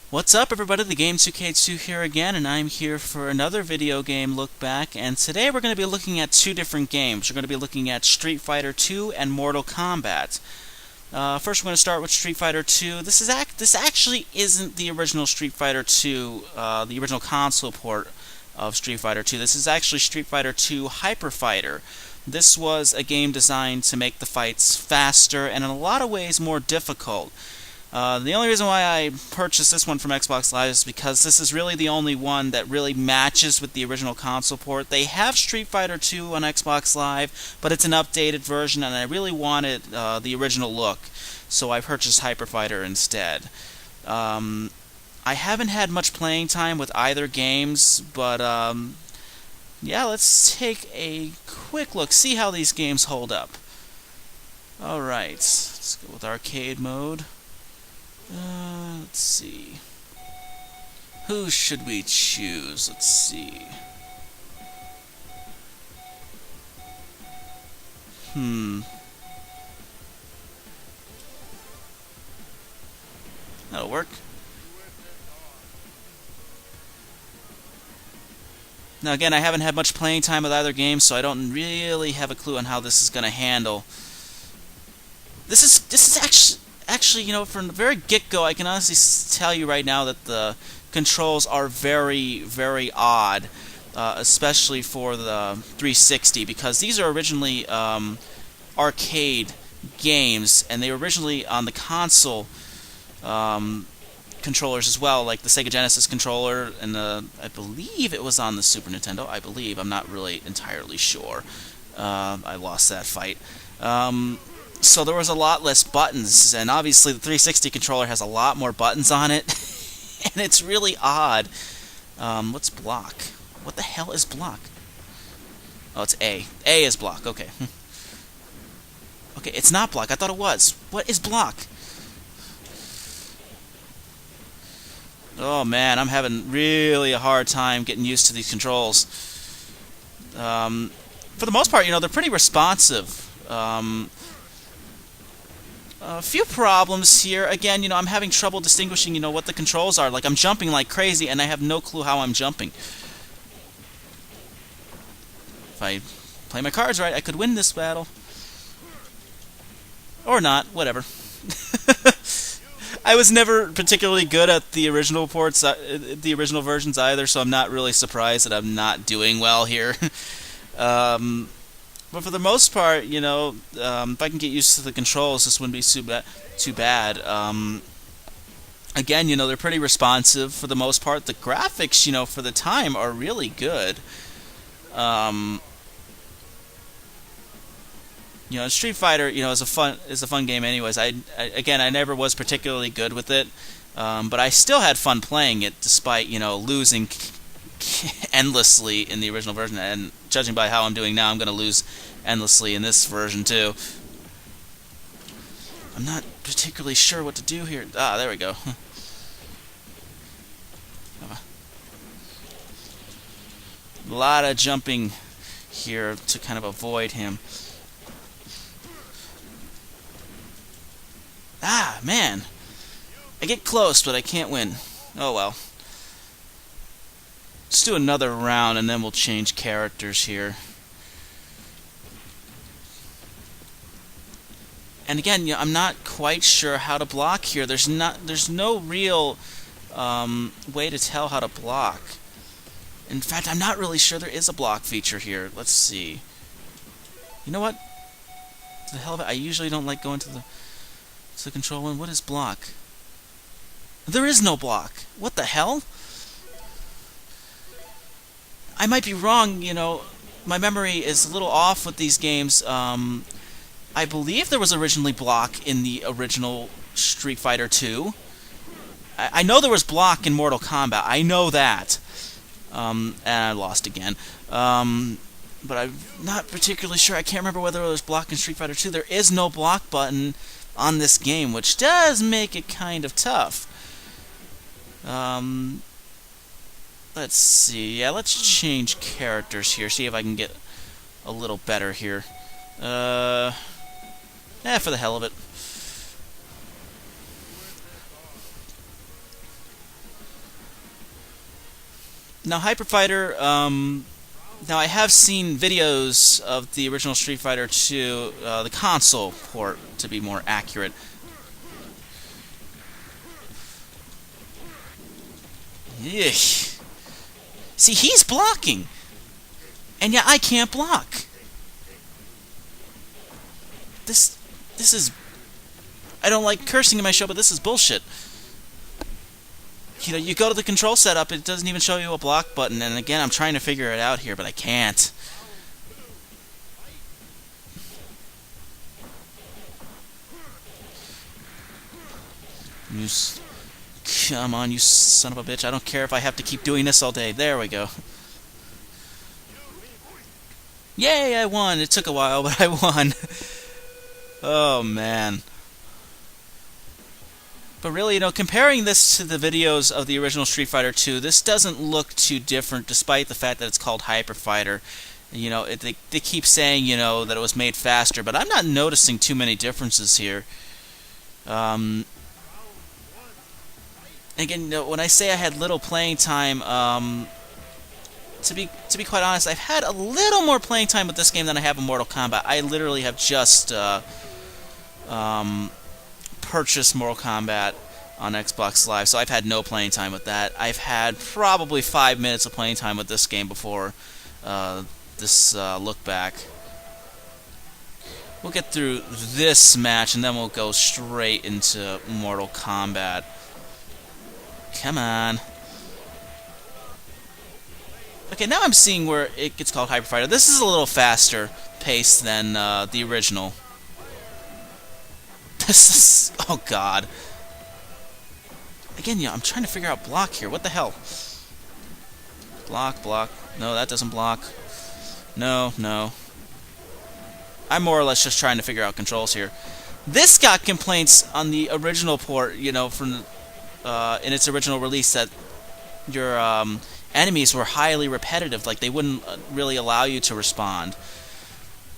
What's up, everybody? The Game2K2 here again, and I'm here for another video game look back. And today we're going to be looking at two different games. We're going to be looking at Street Fighter 2 and Mortal Kombat. First, we're going to start with Street Fighter 2. This actually isn't the original Street Fighter 2, the original console port of Street Fighter 2. This is actually Street Fighter 2 Hyper Fighter. This was a game designed to make the fights faster and in a lot of ways more difficult. The only reason why I purchased this one from Xbox Live is because this is really the only one that really matches with the original console port. They have Street Fighter 2 on Xbox Live, but it's an updated version, and I really wanted the original look, so I purchased Hyper Fighter instead. I haven't had much playing time with either games, but yeah, let's take a quick look, see how these games hold up. Alright, let's go with arcade mode. Let's see. Who should we choose? Let's see. That'll work. Now again, I haven't had much playing time with either game, so I don't really have a clue on how this is going to handle. This is actually, you know, from the very get-go, I can honestly tell you right now that the controls are very, very odd, especially for the 360, because these are originally arcade games, and they were originally on the console controllers as well, like the Sega Genesis controller, and I believe it was on the Super Nintendo. I believe. I'm not really entirely sure. I lost that fight. So there was a lot less buttons, and obviously the 360 controller has a lot more buttons on it, and it's really odd. What's block? What the hell is block? Oh, it's A. A is block, okay. Okay, it's not block. I thought it was. What is block? Oh man, I'm having really a hard time getting used to these controls. For the most part, you know, they're pretty responsive. A few problems here. Again, you know, I'm having trouble distinguishing, you know, what the controls are. Like, I'm jumping like crazy, and I have no clue how I'm jumping. If I play my cards right, I could win this battle. Or not, whatever. I was never particularly good at the original ports, the original versions either, so I'm not really surprised that I'm not doing well here. But for the most part, you know, if I can get used to the controls, this wouldn't be too bad. Again, you know, they're pretty responsive for the most part. The graphics, you know, for the time are really good. You know, Street Fighter, you know, is a fun game. Anyways, again, I never was particularly good with it, but I still had fun playing it, despite, you know, losing endlessly in the original version, and judging by how I'm doing now, I'm going to lose endlessly in this version too. I'm not particularly sure what to do here. Ah, there we go. A lot of jumping here to kind of avoid him. Ah, man. I get close, but I can't win. Oh well. Let's do another round, and then we'll change characters here. And again, you know, I'm not quite sure how to block here. There's no real way to tell how to block. In fact, I'm not really sure there is a block feature here. Let's see. You know what? The hell of it. I usually don't like going to the control one. What is block? There is no block. What the hell? I might be wrong, you know, my memory is a little off with these games. I believe there was originally block in the original Street Fighter 2. I know there was block in Mortal Kombat, I know that. And I lost again. But I'm not particularly sure, I can't remember whether there was block in Street Fighter 2. There is no block button on this game, which does make it kind of tough. Let's see. Yeah, let's change characters here. See if I can get a little better here. For the hell of it. Now, Hyper Fighter, now I have seen videos of the original Street Fighter 2, the console port, to be more accurate. Yeesh. See, he's blocking, and yet I can't block. This is... I don't like cursing in my show, but this is bullshit. You know, you go to the control setup, it doesn't even show you a block button, and again, I'm trying to figure it out here, but I can't. Come on, you son of a bitch. I don't care if I have to keep doing this all day. There we go. Yay, I won. It took a while, but I won. Oh, man. But really, you know, comparing this to the videos of the original Street Fighter 2, this doesn't look too different, despite the fact that it's called Hyper Fighter. You know, they keep saying, you know, that it was made faster, but I'm not noticing too many differences here. Again, you know, when I say I had little playing time, to be quite honest, I've had a little more playing time with this game than I have in Mortal Kombat. I literally have just purchased Mortal Kombat on Xbox Live, so I've had no playing time with that. I've had probably 5 minutes of playing time with this game before this look back. We'll get through this match, and then we'll go straight into Mortal Kombat. Come on. Okay, now I'm seeing where it gets called Hyper Fighter. This is a little faster paced than the original. This is... oh, God. Again, yeah, I'm trying to figure out block here. What the hell? Block, block. No, that doesn't block. No, no. I'm more or less just trying to figure out controls here. This got complaints on the original port, you know, from in its original release, that your enemies were highly repetitive, like they wouldn't really allow you to respond.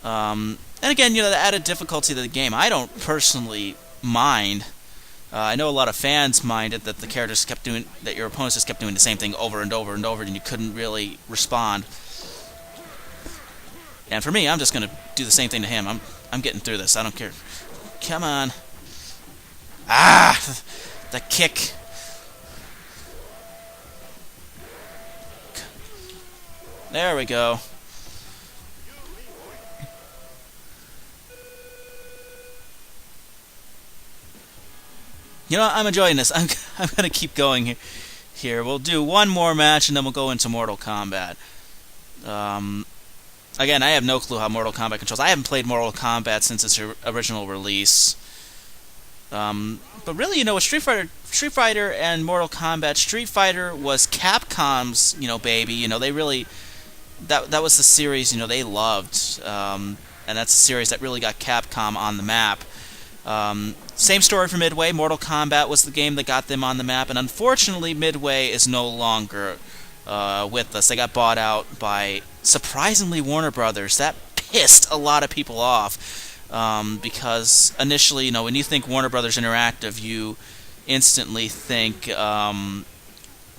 And again, you know, the added difficulty to the game, I don't personally mind. I know a lot of fans minded that the characters kept doing, that your opponents just kept doing the same thing over and over and over, and you couldn't really respond. And for me, I'm just gonna do the same thing to him. I'm getting through this. I don't care. Come on. Ah, the kick. There we go. You know what? I'm enjoying this. I'm gonna keep going here. We'll do one more match and then we'll go into Mortal Kombat. Again, I have no clue how Mortal Kombat controls. I haven't played Mortal Kombat since its original release. But really, you know, with Street Fighter and Mortal Kombat, Street Fighter was Capcom's, you know, baby. You know, they really, that was the series, you know, they loved, and that's a series that really got Capcom on the map. Same story for Midway. Mortal Kombat was the game that got them on the map, and unfortunately, Midway is no longer with us. They got bought out by, surprisingly, Warner Brothers. That pissed a lot of people off. Because initially, you know, when you think Warner Brothers Interactive, you instantly think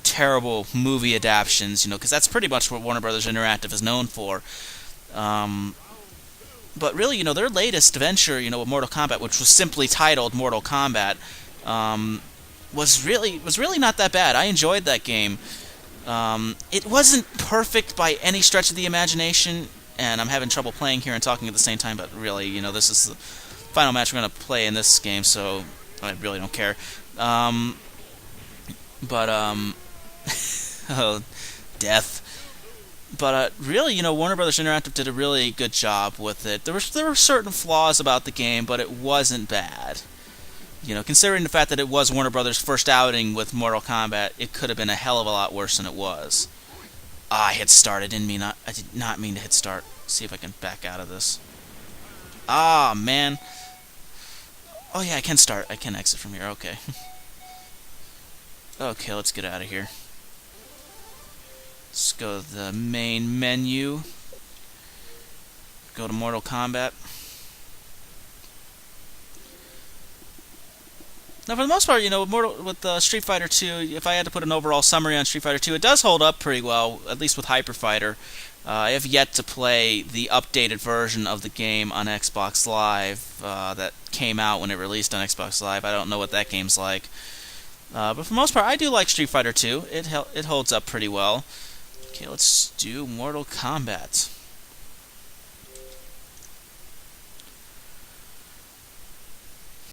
terrible movie adaptions, you know, because that's pretty much what Warner Brothers Interactive is known for. But really, you know, their latest venture, you know, with Mortal Kombat, which was simply titled Mortal Kombat, was really not that bad. I enjoyed that game. It wasn't perfect by any stretch of the imagination. And I'm having trouble playing here and talking at the same time, but really, you know, this is the final match we're going to play in this game, so I really don't care. Oh, death. But really, you know, Warner Brothers Interactive did a really good job with it. There were certain flaws about the game, but it wasn't bad. You know, considering the fact that it was Warner Brothers' first outing with Mortal Kombat, it could have been a hell of a lot worse than it was. I hit start. I did not mean to hit start. See if I can back out of this. Ah, man. Oh yeah, I can start. I can exit from here. Okay. Okay, let's get out of here. Let's go to the main menu. Go to Mortal Kombat. Now, for the most part, with Street Fighter 2, if I had to put an overall summary on Street Fighter 2, it does hold up pretty well, at least with Hyper Fighter. I have yet to play the updated version of the game on Xbox Live that came out when it released on Xbox Live. I don't know what that game's like. But for the most part, I do like Street Fighter 2. It holds up pretty well. Okay, let's do Mortal Kombat.